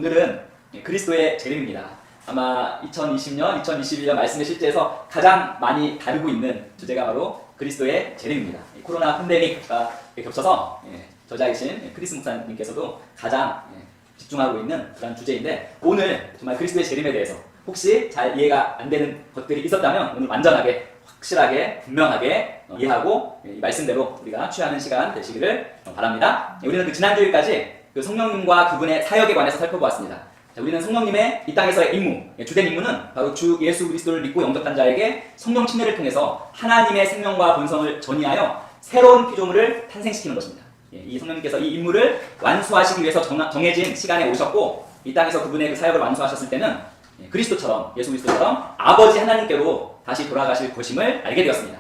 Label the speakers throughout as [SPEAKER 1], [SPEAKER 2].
[SPEAKER 1] 오늘은 그리스도의 재림입니다. 아마 2020년, 2021년 말씀의 실제에서 가장 많이 다루고 있는 주제가 바로 그리스도의 재림입니다. 코로나 팬데믹과 겹쳐서 저자이신 크리스 목사님께서도 가장 집중하고 있는 그런 주제인데, 오늘 정말 그리스도의 재림에 대해서 혹시 잘 이해가 안 되는 것들이 있었다면 오늘 완전하게, 확실하게, 분명하게 이해하고 이 말씀대로 우리가 취하는 시간 되시기를 바랍니다. 우리는 지난주일까지 성령님과 그분의 사역에 관해서 살펴보았습니다. 우리는 성령님의 이 땅에서의 임무, 주된 임무는 바로 주 예수 그리스도를 믿고 영접한 자에게 성령 침례를 통해서 하나님의 생명과 본성을 전이하여 새로운 피조물을 탄생시키는 것입니다. 이 성령님께서 이 임무를 완수하시기 위해서 정해진 시간에 오셨고, 이 땅에서 그분의 그 사역을 완수하셨을 때는 그리스도처럼, 예수 그리스도처럼 아버지 하나님께로 다시 돌아가실 것임을 알게 되었습니다.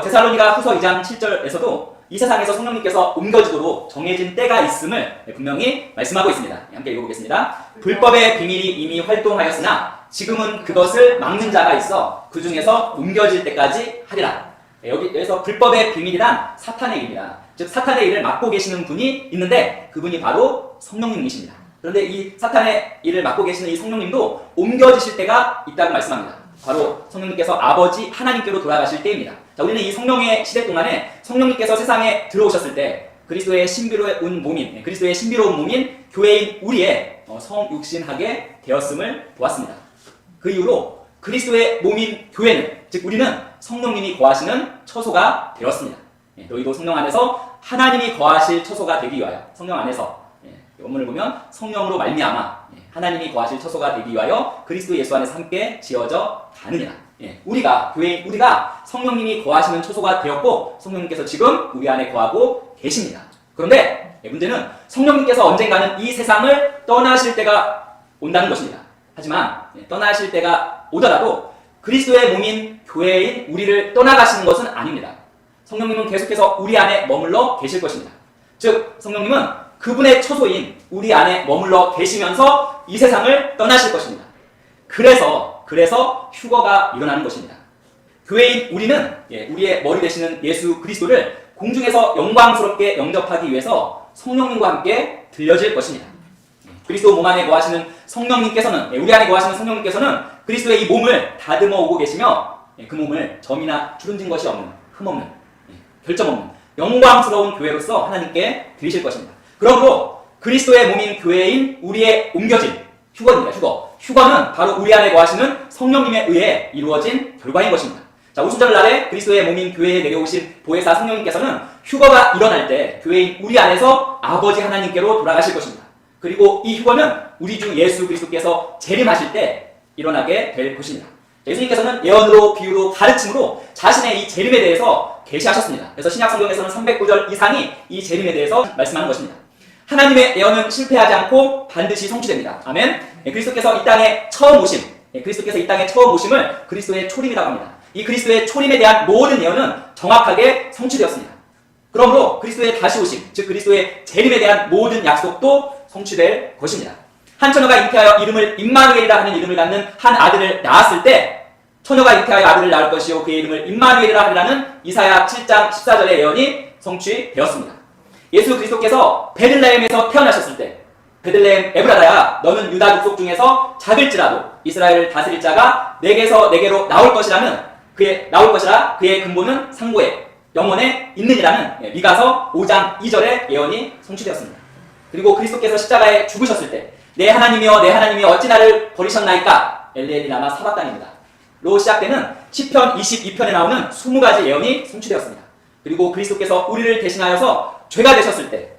[SPEAKER 1] 데살로니가 후서 2장 7절에서도 이 세상에서 성령님께서 옮겨지도록 정해진 때가 있음을 분명히 말씀하고 있습니다. 함께 읽어보겠습니다. 불법의 비밀이 이미 활동하였으나 지금은 그것을 막는 자가 있어 그 중에서 옮겨질 때까지 하리라. 여기에서 불법의 비밀이란 사탄의 일입니다. 즉 사탄의 일을 맡고 계시는 분이 있는데 그분이 바로 성령님이십니다. 그런데 이 사탄의 일을 맡고 계시는 이 성령님도 옮겨지실 때가 있다고 말씀합니다. 바로 성령님께서 아버지 하나님께로 돌아가실 때입니다. 자, 우리는 이 성령의 시대 동안에 성령님께서 세상에 들어오셨을 때 그리스도의 신비로운 몸인, 그리스도의 신비로운 몸인 교회인 우리의 성육신하게 되었음을 보았습니다. 그 이후로 그리스도의 몸인 교회는, 즉 우리는 성령님이 거하시는 처소가 되었습니다. 너희도 성령 안에서 하나님이 거하실 처소가 되기 위하여, 성령 안에서 원문을 보면 성령으로 말미암아 하나님이 거하실 처소가 되기 위하여 그리스도 예수 안에서 함께 지어져 가느니라. 우리가, 교회인 우리가 성령님이 거하시는 처소가 되었고 성령님께서 지금 우리 안에 거하고 계십니다. 그런데 문제는 성령님께서 언젠가는 이 세상을 떠나실 때가 온다는 것입니다. 하지만 떠나실 때가 오더라도 그리스도의 몸인 교회인 우리를 떠나가시는 것은 아닙니다. 성령님은 계속해서 우리 안에 머물러 계실 것입니다. 즉 성령님은 그분의 처소인 우리 안에 머물러 계시면서 이 세상을 떠나실 것입니다. 그래서 휴거가 일어나는 것입니다. 교회인 우리는 우리의 머리 되시는 예수 그리스도를 공중에서 영광스럽게 영접하기 위해서 성령님과 함께 들려질 것입니다. 그리스도 몸 안에 거하시는 성령님께서는, 우리 안에 거하시는 성령님께서는 그리스도의 이 몸을 다듬어 오고 계시며 그 몸을 점이나 주름진 것이 없는, 흠없는, 결점 없는 영광스러운 교회로서 하나님께 드리실 것입니다. 그러므로 그리스도의 몸인 교회인 우리의 옮겨진 휴거입니다. 휴거는 바로 우리 안에 거하시는 성령님에 의해 이루어진 결과인 것입니다. 자, 오순절날에 그리스도의 몸인 교회에 내려오신 보혜사 성령님께서는 휴거가 일어날 때 교회인 우리 안에서 아버지 하나님께로 돌아가실 것입니다. 그리고 이 휴거는 우리 주 예수 그리스도께서 재림하실 때 일어나게 될 것입니다. 예수님께서는 예언으로, 비유로, 가르침으로 자신의 이 재림에 대해서 계시하셨습니다. 그래서 신약 성경에서는 309절 이상이 이 재림에 대해서 말씀하는 것입니다. 하나님의 예언은 실패하지 않고 반드시 성취됩니다. 아멘. 그리스도께서 이 땅에 처음 오심, 그리스도께서 이 땅에 처음 오심을 그리스도의 초림이라고 합니다. 이 그리스도의 초림에 대한 모든 예언은 정확하게 성취되었습니다. 그러므로 그리스도의 다시 오심, 즉 그리스도의 재림에 대한 모든 약속도 성취될 것입니다. 한 처녀가 잉태하여 이름을 임마누엘이라 하는 이름을 갖는 한 아들을 낳았을 때, 처녀가 잉태하여 아들을 낳을 것이요 그의 이름을 임마누엘이라 하리라는 이사야 7장 14절의 예언이 성취되었습니다. 예수 그리스도께서 베들레헴에서 태어나셨을 때, 베들레헴 에브라다야 너는 유다 족속 중에서 작을지라도 이스라엘을 다스릴 자가 내게서 내게로 나올 것이라 그의 근본은 상고에 영원에 있느니라는 미가서 5장 2절의 예언이 성취되었습니다. 그리고 그리스도께서 십자가에 죽으셨을 때 내 하나님이여 내 하나님이여 어찌 나를 버리셨나이까 엘리엘이 라마 사박단입니다. 로 시작되는 시편 22편에 나오는 20가지 예언이 성취되었습니다. 그리고 그리스도께서 우리를 대신하여서 죄가 되셨을 때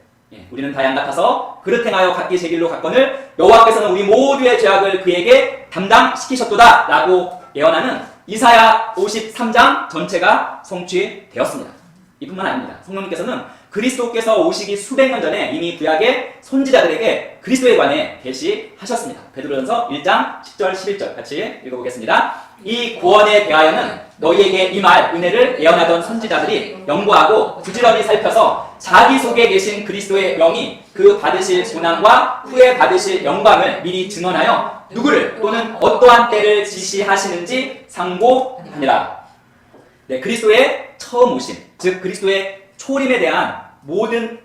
[SPEAKER 1] 우리는 다 양 같아서 그릇 행하여 각기 제 길로 갔거늘 여호와께서는 우리 모두의 죄악을 그에게 담당시키셨도다 라고 예언하는 이사야 53장 전체가 성취되었습니다. 이뿐만 아닙니다. 성령님께서는 그리스도께서 오시기 수백 년 전에 이미 구약의 선지자들에게 그리스도에 관해 계시하셨습니다. 베드로전서 1장 10절 11절 같이 읽어보겠습니다. 이 구원에 대하여는 너희에게 이 말 은혜를 예언하던 선지자들이 연구하고 부지런히 살펴서 자기 속에 계신 그리스도의 영이 그 받으실 고난과 후에 받으실 영광을 미리 증언하여 누구를 또는 어떠한 때를 지시하시는지 상고하니라. 그리스도의 처음 오심, 즉 그리스도의 초림에 대한 모든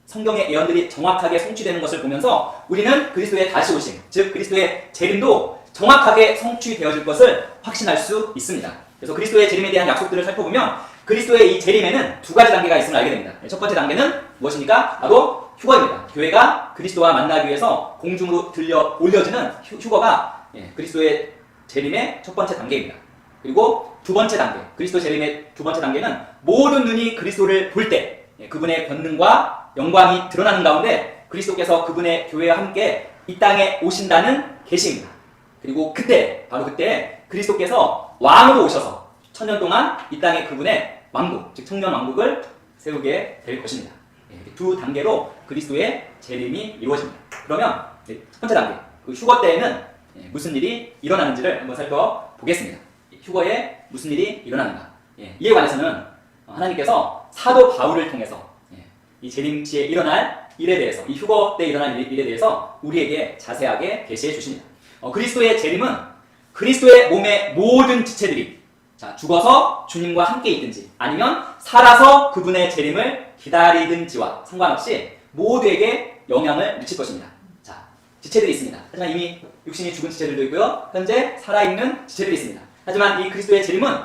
[SPEAKER 1] 성경의 예언들이 정확하게 성취되는 것을 보면서 우리는 그리스도의 다시 오심, 즉 그리스도의 재림도 정확하게 성취되어질 것을 확신할 수 있습니다. 그래서 그리스도의 재림에 대한 약속들을 살펴보면 그리스도의 이 재림에는 두 가지 단계가 있음을 알게 됩니다. 첫 번째 단계는 무엇입니까? 바로 휴거입니다. 교회가 그리스도와 만나기 위해서 공중으로 들려 올려지는 휴거가 그리스도의 재림의 첫 번째 단계입니다. 그리고 두 번째 단계, 그리스도 재림의 두 번째 단계는 모든 눈이 그리스도를 볼 때 그분의 권능과 영광이 드러나는 가운데 그리스도께서 그분의 교회와 함께 이 땅에 오신다는 계시입니다. 그리고 그때, 바로 그때 그리스도께서 왕으로 오셔서 1000년 동안 이 땅에 그분의 왕국, 즉 청년 왕국을 세우게 될 것입니다. 두 단계로 그리스도의 재림이 이루어집니다. 그러면 첫 번째 단계, 그 휴거 때에는 무슨 일이 일어나는지를 한번 살펴보겠습니다. 휴거에 무슨 일이 일어나는가? 이에 관해서는 하나님께서 사도 바울을 통해서 이 재림 시에 일어날 일에 대해서, 이 휴거 때 일어날 일에 대해서 우리에게 자세하게 계시해 주십니다. 그리스도의 재림은 그리스도의 몸의 모든 지체들이 죽어서 주님과 함께 있든지 아니면 살아서 그분의 재림을 기다리든지와 상관없이 모두에게 영향을 미칠 것입니다. 자, 지체들이 있습니다. 하지만 이미 육신이 죽은 지체들도 있고요. 현재 살아있는 지체들이 있습니다. 하지만 이 그리스도의 재림은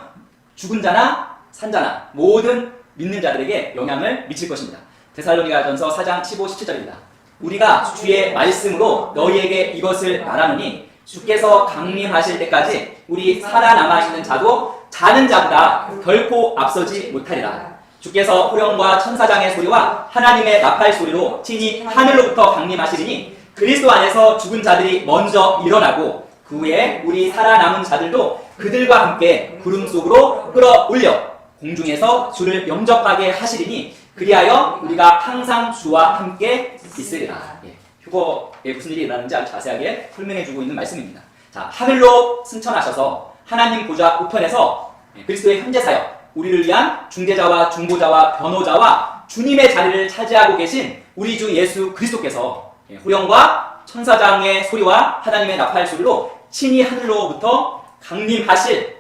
[SPEAKER 1] 죽은 자나 산 자나 모든 믿는 자들에게 영향을 미칠 것입니다. 데살로니가전서 4장 15, 17절입니다. 우리가 주의 말씀으로 너희에게 이것을 말하노니 주께서 강림하실 때까지 우리 살아남아 있는 자도 자는 자보다 결코 앞서지 못하리라. 주께서 호령과 천사장의 소리와 하나님의 나팔 소리로 친히 하늘로부터 강림하시리니 그리스도 안에서 죽은 자들이 먼저 일어나고 그 후에 우리 살아남은 자들도 그들과 함께 구름 속으로 끌어올려 공중에서 주를 영접하게 하시리니 그리하여 우리가 항상 주와 함께 있으리라. 휴거에 무슨 일이 일어나는지 아주 자세하게 설명해주고 있는 말씀입니다. 자, 하늘로 승천하셔서 하나님 보좌 우편에서 그리스도의 현재 사역, 우리를 위한 중재자와 중보자와 변호자와 주님의 자리를 차지하고 계신 우리 주 예수 그리스도께서 호령과 천사장의 소리와 하나님의 나팔 소리로 친히 하늘로부터 강림하실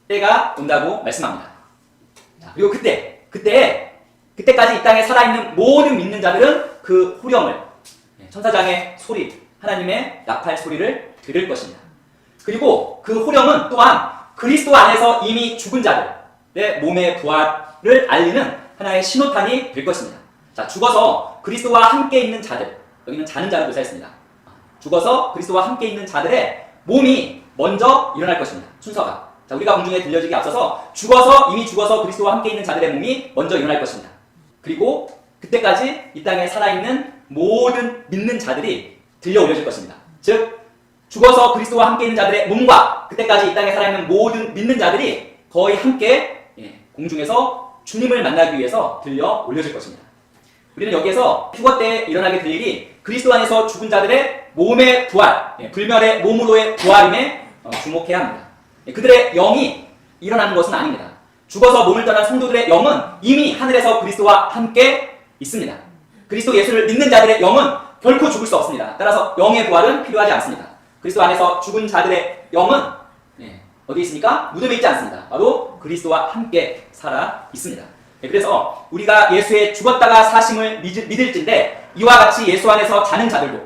[SPEAKER 1] 때가 온다고 말씀합니다. 자, 그리고 그때까지 이 땅에 살아있는 모든 믿는 자들은 그 호령을, 천사장의 소리, 하나님의 나팔 소리를 들을 것입니다. 그리고 그 호령은 또한 그리스도 안에서 이미 죽은 자들의 몸의 부활을 알리는 하나의 신호탄이 될 것입니다. 자, 죽어서 그리스도와 함께 있는 자들, 여기는 자는 자를 묘사했습니다. 죽어서 그리스도와 함께 있는 자들의 몸이 먼저 일어날 것입니다. 순서가. 자, 우리가 공중에 들려지기 앞서서 이미 죽어서 그리스도와 함께 있는 자들의 몸이 먼저 일어날 것입니다. 그리고 그때까지 이 땅에 살아있는 모든 믿는 자들이 들려 올려질 것입니다. 즉, 죽어서 그리스도와 함께 있는 자들의 몸과 그때까지 이 땅에 살아있는 모든 믿는 자들이 거의 함께 공중에서 주님을 만나기 위해서 들려 올려질 것입니다. 우리는 여기에서 휴거 때 일어나게 될 일이 그리스도 안에서 죽은 자들의 몸의 부활, 불멸의 몸으로의 부활임에 주목해야 합니다. 그들의 영이 일어나는 것은 아닙니다. 죽어서 몸을 떠난 성도들의 영은 이미 하늘에서 그리스도와 함께 있습니다. 그리스도 예수를 믿는 자들의 영은 결코 죽을 수 없습니다. 따라서 영의 부활은 필요하지 않습니다. 그리스도 안에서 죽은 자들의 영은 어디 있습니까? 무덤에 있지 않습니다. 바로 그리스도와 함께 살아 있습니다. 그래서 우리가 예수의 죽었다가 사심을 믿을진데 이와 같이 예수 안에서 자는 자들도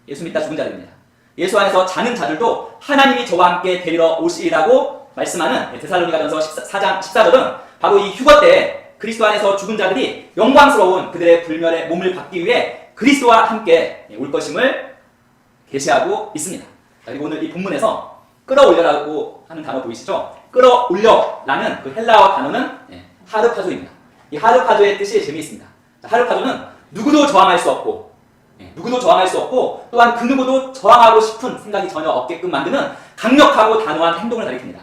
[SPEAKER 1] 예수 믿다 죽은 자들입니다. 예수 안에서 자는 자들도 하나님이 저와 함께 데리러 오시리라고 말씀하는 데살로니가전서 4장 14절은 바로 이 휴거 때 그리스도 안에서 죽은 자들이 영광스러운 그들의 불멸의 몸을 받기 위해 그리스도와 함께 올 것임을 계시하고 있습니다. 그리고 오늘 이 본문에서 끌어올려라고 하는 단어 보이시죠? 끌어올려라는 그 헬라어 단어는 하르파조입니다. 이 하르파조의 뜻이 재미있습니다. 하르파조는 누구도 저항할 수 없고 또한 그 누구도 저항하고 싶은 생각이 전혀 없게끔 만드는 강력하고 단호한 행동을 가리킵니다.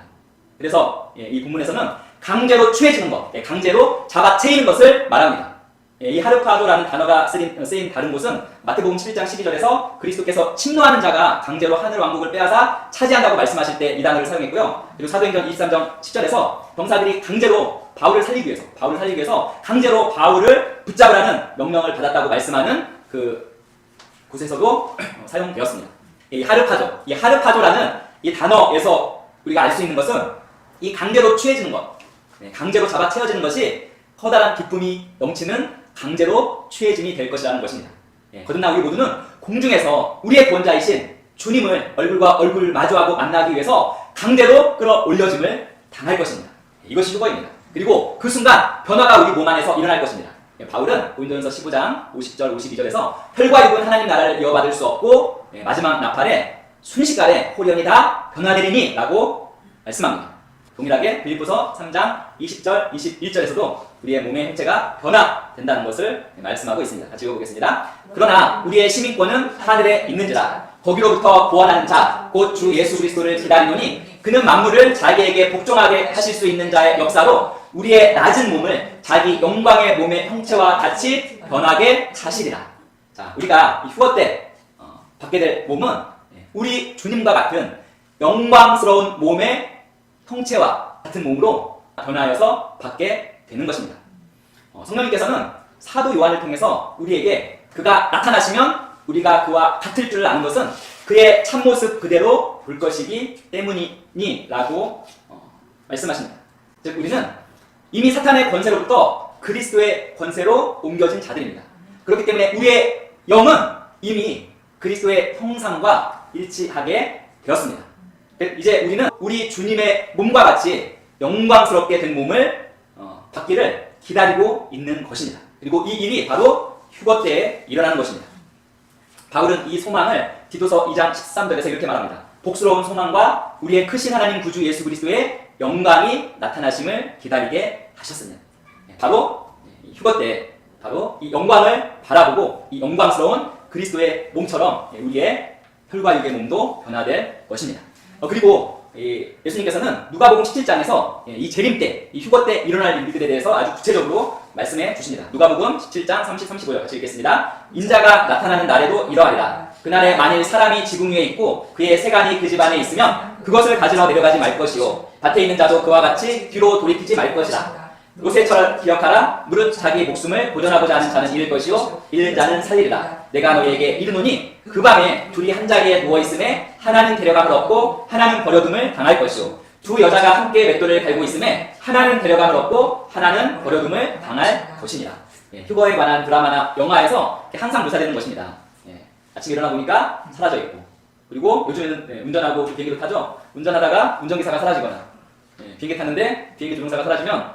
[SPEAKER 1] 그래서 이 본문에서는 강제로 취해지는 것, 강제로 잡아채이는 것을 말합니다. 이 하르파조라는 단어가 쓰인 다른 곳은 마태복음 11장 12절에서 그리스도께서 침노하는 자가 강제로 하늘 왕국을 빼앗아 차지한다고 말씀하실 때 이 단어를 사용했고요. 그리고 사도행전 23장 10절에서 병사들이 강제로 바울을 살리기 위해서 강제로 바울을 붙잡으라는 명령을 받았다고 말씀하는 그 곳에서도 사용되었습니다. 이 하르파조라는 이 단어에서 우리가 알 수 있는 것은 이 강제로 취해지는 것, 강제로 잡아채워지는 것이 커다란 기쁨이 넘치는 강제로 취해짐이 될 것이라는 것입니다. 거듭난 우리 모두는 공중에서 우리의 구원자이신 주님을 얼굴과 얼굴 마주하고 만나기 위해서 강제로 끌어올려짐을 당할 것입니다. 이것이 휴거입니다. 그리고 그 순간 변화가 우리 몸 안에서 일어날 것입니다. 바울은 고린도전서 15장 50절 52절에서 혈과 육은 하나님 나라를 이어받을 수 없고 마지막 나팔에 순식간에 홀연히 다 변화되리니 라고 말씀합니다. 동일하게 빌립보서 3장 20절 21절에서도 우리의 몸의 형체가 변화된다는 것을 말씀하고 있습니다. 같이 읽어보겠습니다. 그러나 우리의 시민권은 하늘에 있는지라 거기로부터 구원하는 자 곧 주 예수 그리스도를 기다리노니 그는 만물을 자기에게 복종하게 하실 수 있는 자의 역사로 우리의 낮은 몸을 자기 영광의 몸의 형체와 같이 변하게 하시리라. 자, 우리가 이 휴거 때 받게 될 몸은 우리 주님과 같은 영광스러운 몸의 형체와 같은 몸으로 변하여서 받게 되는 것입니다. 성령님께서는 사도 요한을 통해서 우리에게 그가 나타나시면 우리가 그와 같을 줄 아는 것은 그의 참모습 그대로 볼 것이기 때문이니 라고 말씀하십니다. 즉 우리는 이미 사탄의 권세로부터 그리스도의 권세로 옮겨진 자들입니다. 그렇기 때문에 우리의 영은 이미 그리스도의 형상과 일치하게 되었습니다. 이제 우리는 우리 주님의 몸과 같이 영광스럽게 된 몸을 받기를 기다리고 있는 것입니다. 그리고 이 일이 바로 휴거 때에 일어나는 것입니다. 바울은 이 소망을 디도서 2장 13절에서 이렇게 말합니다. 복스러운 소망과 우리의 크신 하나님 구주 예수 그리스도의 영광이 나타나심을 기다리게 하셨습니다. 바로 휴거 때 바로 이 영광을 바라보고 이 영광스러운 그리스도의 몸처럼 우리의 혈과 육의 몸도 변화될 것입니다. 그리고 예수님께서는 누가복음 17장에서 이 재림 때, 이 휴거 때 일어날 일들에 대해서 아주 구체적으로 말씀해 주십니다. 누가복음 17장 30, 35절 같이 읽겠습니다. 인자가 나타나는 날에도 이러하리라. 그날에 만일 사람이 지붕 위에 있고 그의 세간이 그 집 안에 있으면 그것을 가지러 내려가지 말 것이요 밭에 있는 자도 그와 같이 뒤로 돌이키지 말 것이라. 요새처럼 기억하라. 무릇 자기 목숨을 보존하고자 하는 자는 잃을 것이요 잃는 자는 살리리라. 내가 너희에게 이르노니 그 밤에 둘이 한 자리에 누워있음에 하나는 데려감을 얻고 하나는 버려둠을 당할 것이요 두 여자가 함께 맷돌을 갈고 있음에 하나는 데려감을 얻고 하나는 버려둠을 당할 것이니라. 휴거에 관한 드라마나 영화에서 항상 묘사되는 것입니다. 아침에 일어나 보니까 사라져 있고, 그리고 요즘에는 운전하고 비행기도 타죠. 운전하다가 운전기사가 사라지거나 비행기 탔는데 비행기 조종사가 사라지면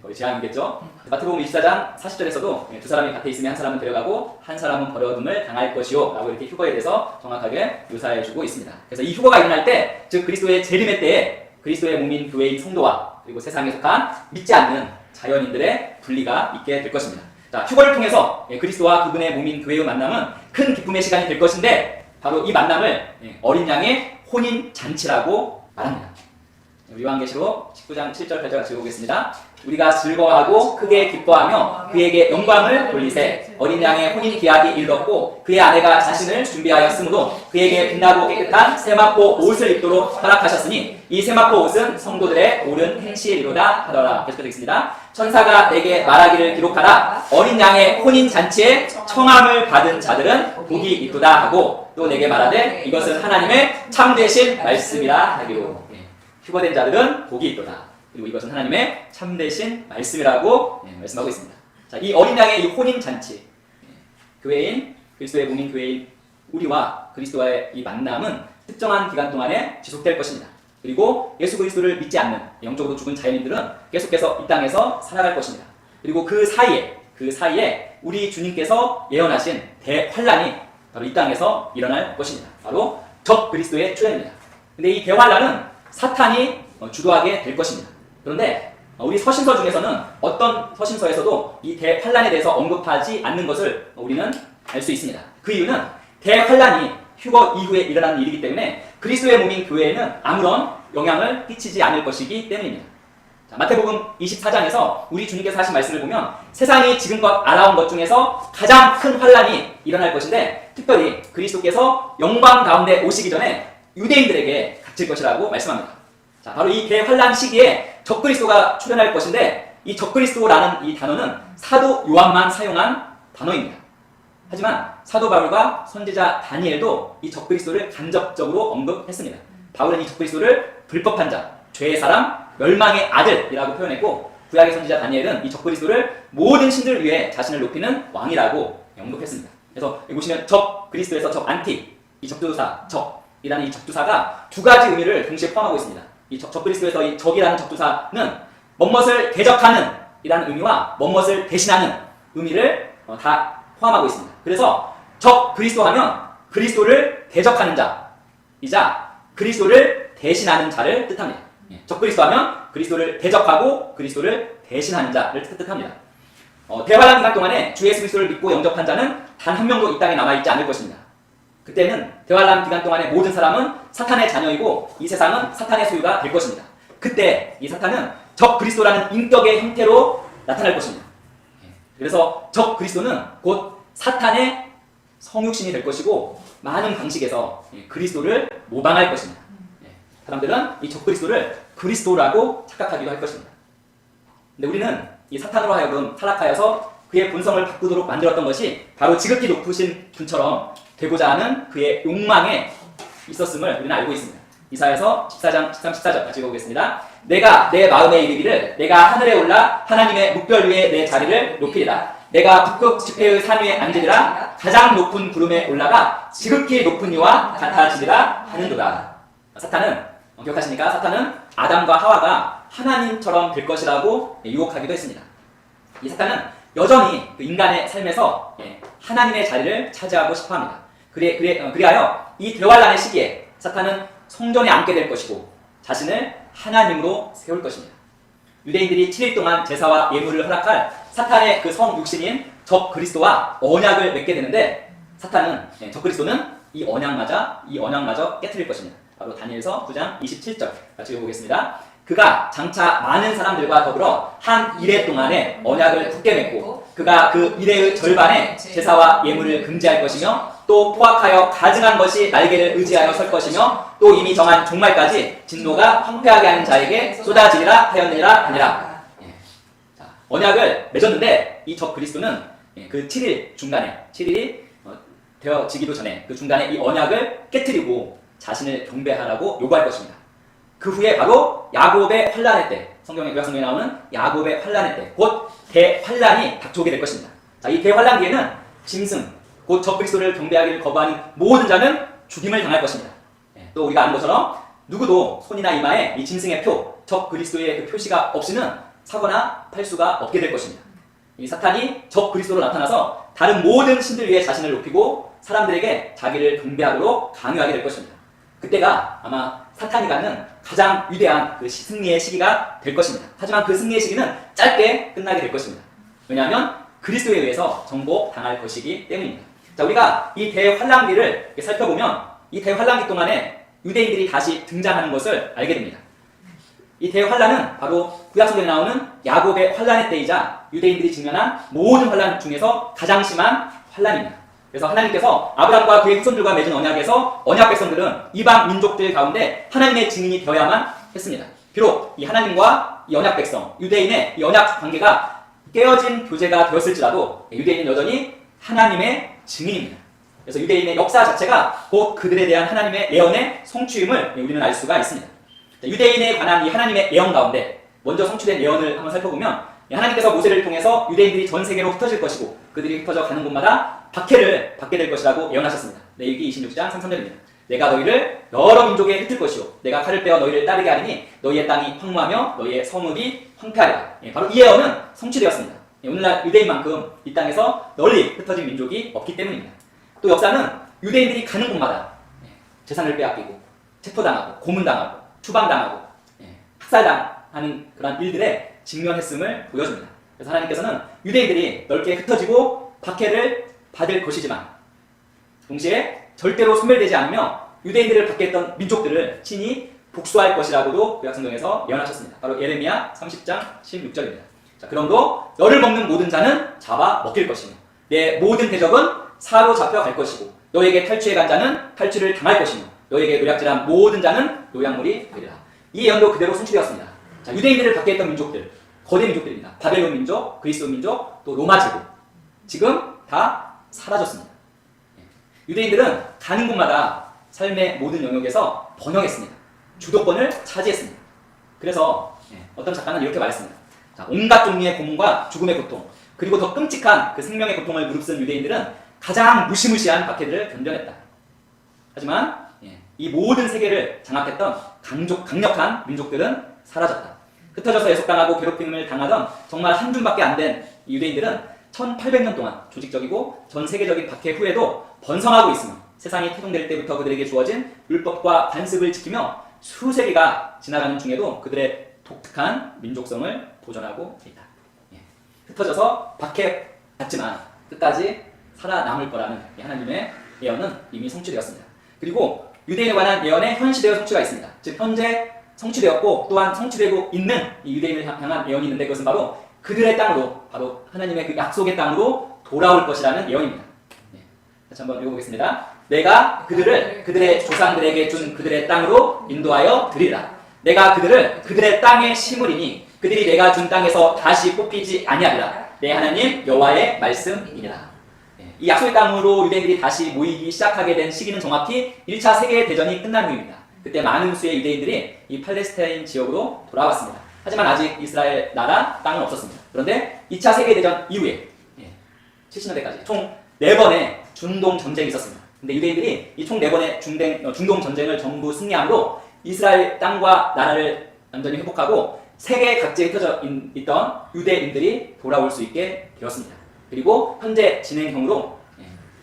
[SPEAKER 1] 거의 재앙이겠죠. 마태복음 24장 40절에서도 두 사람이 밭에 있으면 한 사람은 데려가고 한 사람은 버려둠을 당할 것이요 라고 이렇게 휴거에 대해서 정확하게 묘사해주고 있습니다. 그래서 이 휴거가 일어날 때, 즉 그리스도의 재림의 때에 그리스도의 몸인 교회인 성도와 그리고 세상에 속한 믿지 않는 자연인들의 분리가 있게 될 것입니다. 자, 휴거를 통해서 그리스도와 그분의 몸인 교회의 만남은 큰 기쁨의 시간이 될 것인데 바로 이 만남을 어린 양의 혼인 잔치라고 말합니다. 요한계시록 19장 7절 8절 같이 읽어보겠습니다. 우리가 즐거워하고 크게 기뻐하며 그에게 영광을 돌리세. 어린 양의 혼인 기약이 이르렀고 그의 아내가 자신을 준비하였으므로 그에게 빛나고 깨끗한 세마포 옷을 입도록 허락하셨으니 이 세마포 옷은 성도들의 옳은 행실이로다 하더라. 계속해서 읽습니다. 천사가 내게 말하기를 기록하라. 어린 양의 혼인 잔치에 청함을 받은 자들은 복이 있도다 하고 또 내게 말하되 이것은 하나님의 참되신 말씀이라 하기로. 휴거된 자들은 복이 있도다. 그리고 이것은 하나님의 참되신 말씀이라고 말씀하고 있습니다. 자, 이 어린 양의 이 혼인 잔치, 교회인 그리스도의 몸인 교회인 우리와 그리스도와의 이 만남은 특정한 기간 동안에 지속될 것입니다. 그리고 예수 그리스도를 믿지 않는 영적으로 죽은 자연인들은 계속해서 이 땅에서 살아갈 것입니다. 그리고 그 사이에 우리 주님께서 예언하신 대환란이 바로 이 땅에서 일어날 것입니다. 바로 적 그리스도의 출현입니다. 근데 이 대환란은 사탄이 주도하게 될 것입니다. 그런데 우리 서신서 중에서는 어떤 서신서에서도 이 대환란에 대해서 언급하지 않는 것을 우리는 알 수 있습니다. 그 이유는 대환란이 휴거 이후에 일어나는 일이기 때문에 그리스도의 몸인 교회에는 아무런 영향을 끼치지 않을 것이기 때문입니다. 자, 마태복음 24장에서 우리 주님께서 하신 말씀을 보면 세상이 지금껏 알아온 것 중에서 가장 큰 환란이 일어날 것인데 특별히 그리스도께서 영광 가운데 오시기 전에 유대인들에게 닥칠 것이라고 말씀합니다. 자, 바로 이 대환란 시기에 적그리스도가 출현할 것인데 이 적그리스도라는 이 단어는 사도 요한만 사용한 단어입니다. 하지만 사도 바울과 선지자 다니엘도 이 적그리스도를 간접적으로 언급했습니다. 바울은 이 적그리스도를 불법한 자, 죄의 사람, 멸망의 아들이라고 표현했고 구약의 선지자 다니엘은 이 적그리스도를 모든 신들을 위해 자신을 높이는 왕이라고 영록했습니다. 그래서 여기 보시면 적그리스도에서 적안티, 이 적두사, 적이라는 이 적두사가 두 가지 의미를 동시에 포함하고 있습니다. 이 적그리스도에서 이 적이라는 적두사는 뭐뭇을 대적하는 이라는 의미와 뭐뭇을 대신하는 의미를 다 포함하고 있습니다. 그래서 적그리스도 하면 그리스도를 대적하는 자이자 그리스도를 대신하는 자를 뜻합니다. 적그리스도 하면 그리스도를 대적하고 그리스도를 대신하는 자를 뜻합니다. 대환란 기간 동안에 주 예수 그리스도를 믿고 영접한 자는 단 한 명도 이 땅에 남아있지 않을 것입니다. 그때는 대환란 기간 동안의 모든 사람은 사탄의 자녀이고 이 세상은 사탄의 소유가 될 것입니다. 그때 이 사탄은 적그리스도라는 인격의 형태로 나타날 것입니다. 그래서 적그리스도는 곧 사탄의 성육신이 될 것이고 많은 방식에서 그리스도를 모방할 것입니다. 사람들은 이 적그리스도를 그리스도라고 착각하기도 할 것입니다. 근데 우리는 이 사탄으로 하여금 타락하여서 그의 본성을 바꾸도록 만들었던 것이 바로 지극히 높으신 분처럼 되고자 하는 그의 욕망에 있었음을 우리는 알고 있습니다. 이사야서 14장 13, 14절 같이 읽어보겠습니다. 내가 내 마음에 이르기를 내가 하늘에 올라 하나님의 묵별 위에 내 자리를 높이리라. 내가 북극 지폐의 산 위에 앉으리라. 가장 높은 구름에 올라가 지극히 높은 이와 같아지리라 하는도다. 사탄은 기억하십니까? 사탄은 아담과 하와가 하나님처럼 될 것이라고 유혹하기도 했습니다. 이 사탄은 여전히 그 인간의 삶에서 하나님의 자리를 차지하고 싶어합니다. 그리하여 이 대환란의 시기에 사탄은 성전에 앉게 될 것이고 자신을 하나님으로 세울 것입니다. 유대인들이 7일 동안 제사와 예물을 허락할 사탄의 그 성육신인 적그리스도와 언약을 맺게 되는데 사탄은 적그리스도는 이 언약마저 깨트릴 것입니다. 바로 다니엘서 9장 27절 같이 읽어보겠습니다. 그가 장차 많은 사람들과 더불어 한 이레 동안에 언약을 굳게 맺고 그가 그 이레의 절반에 제사와 예물을 금지할 것이며 또 포악하여 가증한 것이 날개를 의지하여 설 것이며 또 이미 정한 종말까지 진노가 황폐하게 하는 자에게 쏟아지리라 하였느니라 하니라. 자, 언약을 맺었는데 이 적그리스도는 그 7일 중간에 7일이 되어지기도 전에 그 중간에 이 언약을 깨트리고 자신을 경배하라고 요구할 것입니다. 그 후에 바로 야곱의 환란의 때, 구약 성경에 나오는 야곱의 환란의 때, 곧 대환란이 닥쳐오게 될 것입니다. 자, 이 대환란 뒤에는 짐승, 곧 적그리스도를 경배하기를 거부하는 모든 자는 죽임을 당할 것입니다. 또 우리가 아는 것처럼 누구도 손이나 이마에 이 짐승의 표, 적그리스도의 그 표시가 없이는 사거나 팔 수가 없게 될 것입니다. 이 사탄이 적그리스도로 나타나서 다른 모든 신들 위해 자신을 높이고 사람들에게 자기를 경배하도록 강요하게 될 것입니다. 그때가 아마 사탄이 갖는 가장 위대한 그 승리의 시기가 될 것입니다. 하지만 그 승리의 시기는 짧게 끝나게 될 것입니다. 왜냐하면 그리스도에 의해서 정복당할 것이기 때문입니다. 자, 우리가 이 대환란기를 살펴보면 이 대환란기 동안에 유대인들이 다시 등장하는 것을 알게 됩니다. 이 대환란은 바로 구약성경에 나오는 야곱의 환란의 때이자 유대인들이 직면한 모든 환란 중에서 가장 심한 환란입니다. 그래서 하나님께서 아브라함과 그의 후손들과 맺은 언약에서 언약 백성들은 이방 민족들 가운데 하나님의 증인이 되어야만 했습니다. 비록 이 하나님과 이 언약 백성, 유대인의 이 언약 관계가 깨어진 교제가 되었을지라도 유대인은 여전히 하나님의 증인입니다. 그래서 유대인의 역사 자체가 곧 그들에 대한 하나님의 예언의 성취임을 우리는 알 수가 있습니다. 유대인에 관한 이 하나님의 예언 가운데 먼저 성취된 예언을 한번 살펴보면 하나님께서 모세를 통해서 유대인들이 전 세계로 흩어질 것이고 그들이 흩어져 가는 곳마다 박해를 받게 될 것이라고 예언하셨습니다. 레위기 26장 3절입니다. 내가 너희를 여러 민족에 흩을 것이요 내가 칼을 빼어 너희를 따르게 하리니 너희의 땅이 황무하며 너희의 성읍이 황폐하리라. 바로 이 예언은 성취되었습니다. 오늘날 유대인만큼 이 땅에서 널리 흩어진 민족이 없기 때문입니다. 또 역사는 유대인들이 가는 곳마다 재산을 빼앗기고 체포당하고 고문당하고 추방당하고 학살당하는 그런 일들에 직면했음을 보여줍니다. 그래서 하나님께서는 유대인들이 넓게 흩어지고 박해를 받을 것이지만 동시에 절대로 소멸되지 않으며 유대인들을 박해했던 민족들을 친히 복수할 것이라고도 구약성경에서 예언하셨습니다. 바로 예레미야 30장 16절입니다. 자, 그럼도 너를 먹는 모든 자는 잡아 먹힐 것이며 내 모든 대적은 사로잡혀 갈 것이고 너에게 탈취해 간 자는 탈취를 당할 것이며 너에게 노략질한 모든 자는 노약물이 되리라. 이 예언도 그대로 성취되었습니다. 자, 유대인들을 박해했던 민족들, 거대 민족들입니다. 바벨론 민족, 그리스 민족, 또 로마 제국. 지금 다 사라졌습니다. 유대인들은 가는 곳마다 삶의 모든 영역에서 번영했습니다. 주도권을 차지했습니다. 그래서 어떤 작가는 이렇게 말했습니다. 자, 온갖 종류의 고문과 죽음의 고통, 그리고 더 끔찍한 그 생명의 고통을 무릅쓴 유대인들은 가장 무시무시한 박해들을 견뎌냈다. 하지만 이 모든 세계를 장악했던 강력한 민족들은 사라졌다. 흩어져서 애속당하고 괴롭힘을 당하던 정말 한 줌밖에 안 된 유대인들은 1800년 동안 조직적이고 전 세계적인 박해 후에도 번성하고 있으며 세상이 태동될 때부터 그들에게 주어진 율법과 관습을 지키며 수세기가 지나가는 중에도 그들의 독특한 민족성을 보존하고 있다. 흩어져서 박해받지만 끝까지 살아남을 거라는 하나님의 예언은 이미 성취되었습니다. 그리고 유대인에 관한 예언의 현 시대의 성취가 있습니다. 즉 현재 성취되었고 또한 성취되고 있는 이 유대인을 향한 예언이 있는데 그것은 바로 그들의 땅으로, 바로 하나님의 그 약속의 땅으로 돌아올 것이라는 예언입니다. 다시 한번 읽어보겠습니다. 내가 그들을 그들의 조상들에게 준 그들의 땅으로 인도하여 드리라. 내가 그들을 그들의 땅에 심으리니 그들이 내가 준 땅에서 다시 뽑히지 아니하리라. 내 하나님 여호와의 말씀이니라. 이 약속의 땅으로 유대인들이 다시 모이기 시작하게 된 시기는 정확히 1차 세계대전이 끝난 후입니다. 그때 많은 수의 유대인들이 이 팔레스타인 지역으로 돌아왔습니다. 하지만 아직 이스라엘 나라 땅은 없었습니다. 그런데 2차 세계대전 이후에 70년대까지 총 4번의 중동 전쟁이 있었습니다. 근데 유대인들이 이 총 4번의 중동 전쟁을 전부 승리함으로 이스라엘 땅과 나라를 완전히 회복하고 세계 각지에 흩어져 있던 유대인들이 돌아올 수 있게 되었습니다. 그리고 현재 진행형으로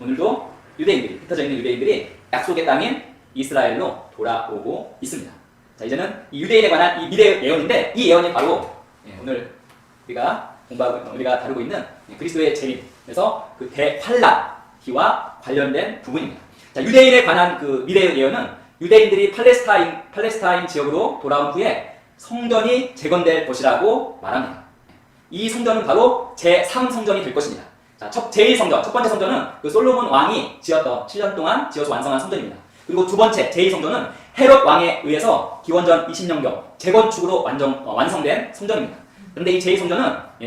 [SPEAKER 1] 오늘도 흩어져 있는 유대인들이 약속의 땅인 이스라엘로 돌아오고 있습니다. 자, 이제는 이 유대인에 관한 이 미래 예언인데 이 예언이 바로 오늘 우리가 다루고 있는 그리스도의 재림에서 그 대환란기와 관련된 부분입니다. 자, 유대인에 관한 그 미래 예언은 유대인들이 팔레스타인 지역으로 돌아온 후에 성전이 재건될 것이라고 말합니다. 이 성전은 바로 제3성전이 될 것입니다. 자, 제1성전, 첫 번째 성전은 그 솔로몬 왕이 지었던 7년 동안 지어서 완성한 성전입니다. 그리고 두 번째 제2성전은 헤롯 왕에 의해서 기원전 20년경 재건축으로 완성된 성전입니다. 그런데 이 제2성전은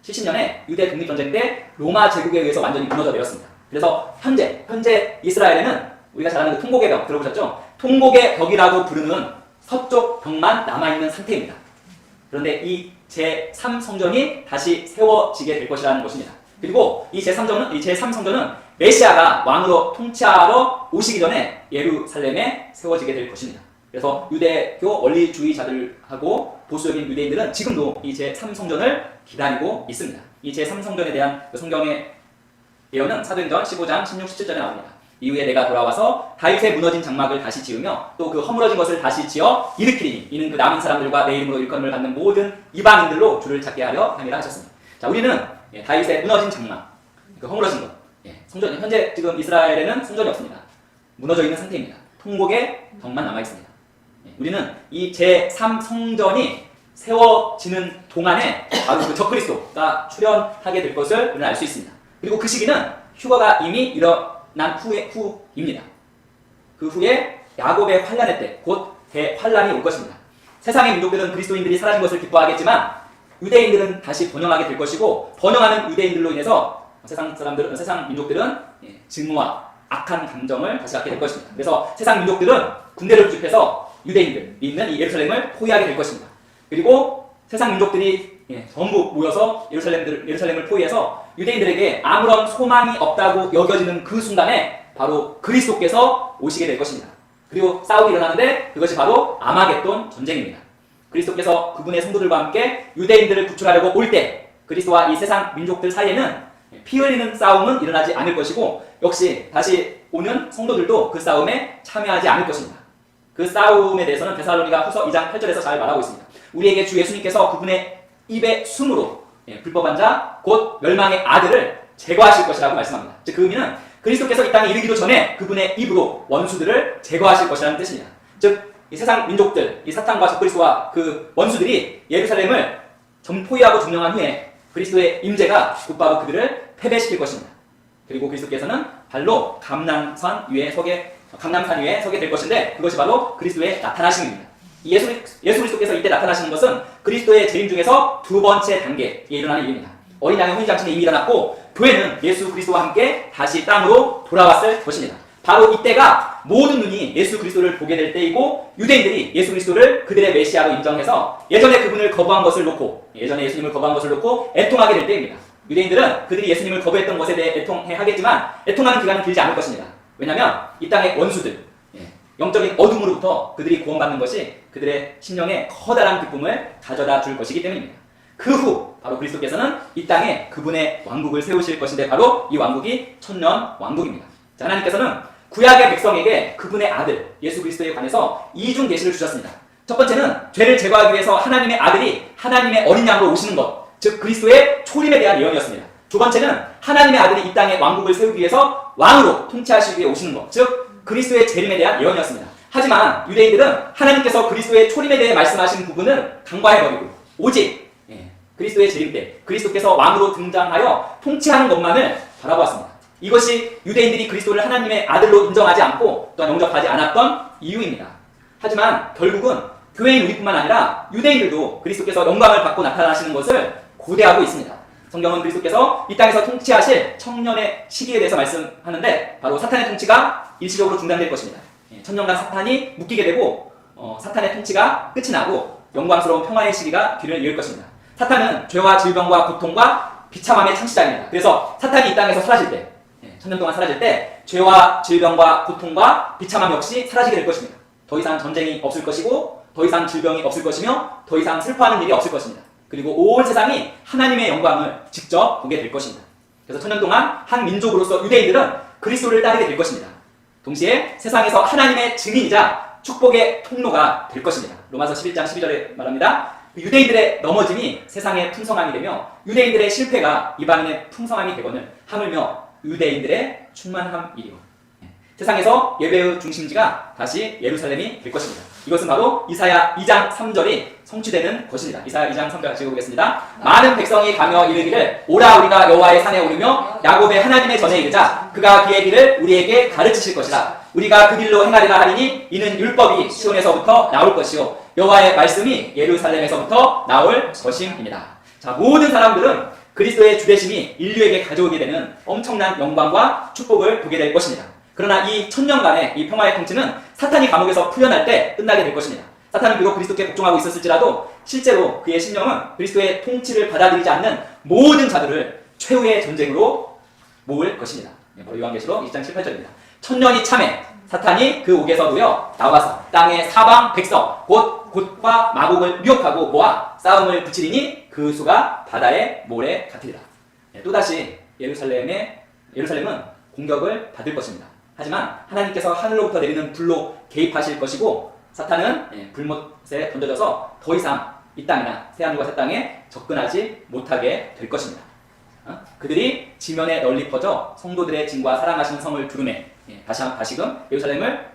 [SPEAKER 1] 70년에 유대 독립전쟁 때 로마 제국에 의해서 완전히 무너져 내렸습니다. 그래서 현재 이스라엘에는 우리가 잘 아는 그 통곡의 벽 들어보셨죠? 통곡의 벽이라고 부르는 서쪽 벽만 남아있는 상태입니다. 그런데 이 제3성전이 다시 세워지게 될 것이라는 것입니다. 그리고 이 제3성전은 메시아가 왕으로 통치하러 오시기 전에 예루살렘에 세워지게 될 것입니다. 그래서 유대교 원리주의자들하고 보수적인 유대인들은 지금도 이 제3성전을 기다리고 있습니다. 이 제3성전에 대한 성경의 예언은 사도행전 15장 16, 17절에 나옵니다. 이후에 내가 돌아와서 다윗의 무너진 장막을 다시 지으며 또 그 허물어진 것을 다시 지어 일으키리니 이는 그 남은 사람들과 내 이름으로 일컬음을 받는 모든 이방인들로 주를 찾게 하려 함이라 하셨습니다. 자, 우리는 다윗의 무너진 장막, 그 허물어진 것, 성전, 현재 지금 이스라엘에는 성전이 없습니다. 무너져 있는 상태입니다. 통곡의 벽만 남아 있습니다. 우리는 이 제3성전이 세워지는 동안에 바로 그 적그리스도가 출현하게 될 것을 우리는 알 수 있습니다. 그리고 그 시기는 휴거가 이미 일어난 후입니다. 그 후에 야곱의 환란의 때, 곧 대환란이 올 것입니다. 세상의 민족들은 그리스도인들이 사라진 것을 기뻐하겠지만 유대인들은 다시 번영하게 될 것이고 번영하는 유대인들로 인해서 세상 민족들은 증오와 악한 감정을 다시 갖게 될 것입니다. 그래서 세상 민족들은 군대를 구축해서 유대인들이 있는 이 예루살렘을 포위하게 될 것입니다. 그리고 세상 민족들이 전부 모여서 예루살렘을 포위해서 유대인들에게 아무런 소망이 없다고 여겨지는 그 순간에 바로 그리스도께서 오시게 될 것입니다. 그리고 싸움이 일어나는데 그것이 바로 아마겟돈 전쟁입니다. 그리스도께서 그분의 성도들과 함께 유대인들을 구출하려고 올 때 그리스도와 이 세상 민족들 사이에는 피 흘리는 싸움은 일어나지 않을 것이고 역시 다시 오는 성도들도 그 싸움에 참여하지 않을 것입니다. 그 싸움에 대해서는 데살로니가 후서 2장 8절에서 잘 말하고 있습니다. 우리에게 주 예수님께서 그분의 입의 숨으로 불법한 자 곧 멸망의 아들을 제거하실 것이라고 말씀합니다. 즉 그 의미는 그리스도께서 이 땅에 이르기도 전에 그분의 입으로 원수들을 제거하실 것이라는 뜻입니다. 즉 이 세상 민족들, 이 사탄과 적그리스도와 그 원수들이 예루살렘을 포위하고 점령한 후에 그리스도의 임재가 곧바로 그들을 패배시킬 것입니다. 그리고 그리스도께서는 발로 감람산 위에 서게 될 것인데 그것이 바로 그리스도의 나타나심입니다. 예수 그리스도께서 이때 나타나시는 것은 그리스도의 재림 중에서 두 번째 단계에 일어나는 일입니다. 어린 양의 혼인잔치는 이미 일어났고 교회는 예수 그리스도와 함께 다시 땅으로 돌아왔을 것입니다. 바로 이때가 모든 눈이 예수 그리스도를 보게 될 때이고 유대인들이 예수 그리스도를 그들의 메시아로 인정해서 예전에 그분을 거부한 것을 놓고 예전에 예수님을 거부한 것을 놓고 애통하게 될 때입니다. 유대인들은 그들이 예수님을 거부했던 것에 대해 애통해 하겠지만 애통하는 기간은 길지 않을 것입니다. 왜냐하면 이 땅의 원수들, 영적인 어둠으로부터 그들이 구원받는 것이 그들의 심령에 커다란 기쁨을 가져다 줄 것이기 때문입니다. 그 후 바로 그리스도께서는 이 땅에 그분의 왕국을 세우실 것인데 바로 이 왕국이 천년 왕국입니다. 자, 하나님께서는 구약의 백성에게 그분의 아들 예수 그리스도에 관해서 이중 계시를 주셨습니다. 첫 번째는 죄를 제거하기 위해서 하나님의 아들이 하나님의 어린 양으로 오시는 것, 즉 그리스도의 초림에 대한 예언이었습니다. 두 번째는 하나님의 아들이 이 땅에 왕국을 세우기 위해서 왕으로 통치하시기 위해 오시는 것, 즉 그리스도의 재림에 대한 예언이었습니다. 하지만 유대인들은 하나님께서 그리스도의 초림에 대해 말씀하신 부분을 간과해버리고 오직 그리스도의 재림 때 그리스도께서 왕으로 등장하여 통치하는 것만을 바라보았습니다. 이것이 유대인들이 그리스도를 하나님의 아들로 인정하지 않고 또한 영접하지 않았던 이유입니다. 하지만 결국은 교회인 우리뿐만 아니라 유대인들도 그리스도께서 영광을 받고 나타나시는 것을 고대하고 있습니다. 성경은 그리스도께서 이 땅에서 통치하실 청년의 시기에 대해서 말씀하는데 바로 사탄의 통치가 일시적으로 중단될 것입니다. 천년간 사탄이 묶이게 되고 사탄의 통치가 끝이 나고 영광스러운 평화의 시기가 뒤를 이을 것입니다. 사탄은 죄와 질병과 고통과 비참함의 창시자입니다. 그래서 사탄이 이 땅에서 사라질 때, 천년 동안 사라질 때 죄와 질병과 고통과 비참함 역시 사라지게 될 것입니다. 더 이상 전쟁이 없을 것이고 더 이상 질병이 없을 것이며 더 이상 슬퍼하는 일이 없을 것입니다. 그리고 온 세상이 하나님의 영광을 직접 보게 될 것입니다. 그래서 천년 동안 한 민족으로서 유대인들은 그리스도를 따르게 될 것입니다. 동시에 세상에서 하나님의 증인이자 축복의 통로가 될 것입니다. 로마서 11장 12절에 말합니다. 유대인들의 넘어짐이 세상의 풍성함이 되며 유대인들의 실패가 이방인의 풍성함이 되거늘 하물며 유대인들의 충만함이리요. 세상에서 예배의 중심지가 다시 예루살렘이 될 것입니다. 이것은 바로 이사야 2장 3절이 성취되는 것입니다. 이사야 2장 3절 같이 읽어보겠습니다. 많은 백성이 가며 이르기를 오라 우리가 여호와의 산에 오르며 야곱의 하나님의 전에 이르자 그가 그의 길을 우리에게 가르치실 것이라. 우리가 그 길로 행하리라 하리니 이는 율법이 시온에서부터 나올 것이요 여호와의 말씀이 예루살렘에서부터 나올 것임이니라. 자, 모든 사람들은 그리스도의 주되심이 인류에게 가져오게 되는 엄청난 영광과 축복을 보게 될 것입니다. 그러나 이 천년간의 이 평화의 통치는 사탄이 감옥에서 풀려날 때 끝나게 될 것입니다. 사탄은 비록 그리스도께 복종하고 있었을지라도 실제로 그의 심령은 그리스도의 통치를 받아들이지 않는 모든 자들을 최후의 전쟁으로 모을 것입니다. 바로 요한계시록 20장 7, 8절입니다. 천년이 참에 사탄이 그 옥에서 놓여 나와서 땅의 사방 백성 곧 곶과 마곡을 미혹하고 모아 싸움을 붙이리니 그 수가 바다의 모래 같으리라. 또다시 예루살렘은 공격을 받을 것입니다. 하지만 하나님께서 하늘로부터 내리는 불로 개입하실 것이고 사탄은 불못에 던져져서 더 이상 이 땅이나 새하늘과 새 땅에 접근하지 못하게 될 것입니다. 그들이 지면에 널리 퍼져 성도들의 진과 사랑하시는 성을 두루매 다시금 예루살렘을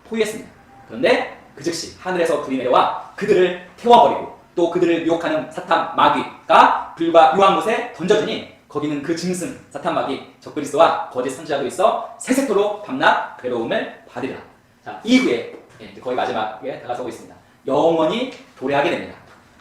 [SPEAKER 1] 포위했습니다. 그런데 그 즉시 하늘에서 불이 내려와 그들을 태워버리고 또 그들을 유혹하는 사탄 마귀가 불과 유황못에 던져주니 거기는 그 짐승 사탄 마귀 적그리스도와 거짓 선지자도 있어 세세토록 밤낮 괴로움을 받으리라. 자, 이후에 거의 마지막에 다가서고 있습니다. 영원히 도래하게 됩니다.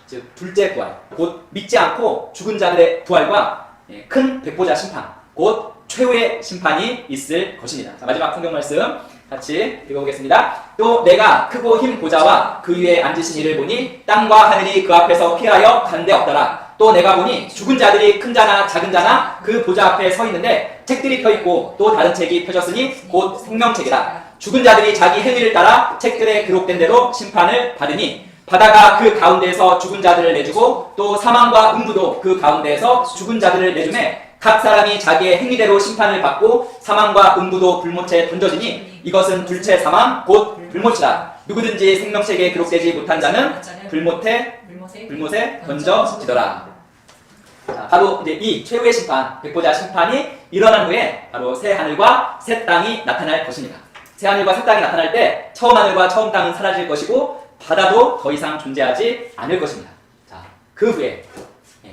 [SPEAKER 1] 즉 둘째 부활, 곧 믿지 않고 죽은 자들의 부활과 큰 백보자 심판, 곧 최후의 심판이 있을 것입니다. 자, 마지막 성경 말씀 같이 읽어보겠습니다. 또 내가 크고 흰 보좌와 그 위에 앉으신 이를 보니 땅과 하늘이 그 앞에서 피하여 간데 없더라. 또 내가 보니 죽은 자들이 큰 자나 작은 자나 그 보좌 앞에 서 있는데 책들이 펴있고 또 다른 책이 펴졌으니 곧 생명책이라. 죽은 자들이 자기 행위를 따라 책들에 기록된 대로 심판을 받으니 바다가 그 가운데에서 죽은 자들을 내주고 또 사망과 음부도 그 가운데에서 죽은 자들을 내주매 각 사람이 자기의 행위대로 심판을 받고 사망과 음부도 불못에 던져지니 이것은 둘째 사망 곧 불못이다. 누구든지 생명책에 기록되지 못한 자는 불못에 던져지더라. 자, 바로 이제 이 최후의 심판, 백보자 심판이 일어난 후에 바로 새 하늘과 새 땅이 나타날 것입니다. 새 하늘과 새 땅이 나타날 때 처음 하늘과 처음 땅은 사라질 것이고 바다도 더 이상 존재하지 않을 것입니다. 자, 그 후에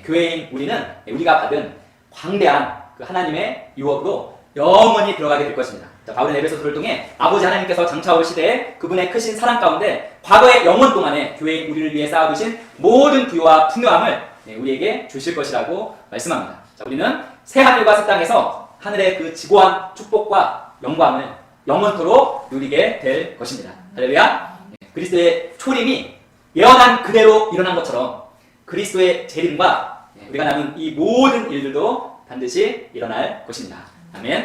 [SPEAKER 1] 교회인 우리는 우리가 받은 광대한 그 하나님의 유업으로 영원히 들어가게 될 것입니다. 자, 바울은 에베소서를 통해 아버지 하나님께서 장차올 시대에 그분의 크신 사랑 가운데 과거의 영원 동안에 교회인 우리를 위해 쌓아두신 모든 부유와 풍요함을 우리에게 주실 것이라고 말씀합니다. 자, 우리는 새 하늘과 새 땅에서 하늘의 그 지고한 축복과 영광을 영원토록 누리게 될 것입니다. 할렐루야. 그리스도의 초림이 예언한 그대로 일어난 것처럼 그리스도의 재림과 우리가 남은 이 모든 일들도 반드시 일어날 것입니다. 아멘.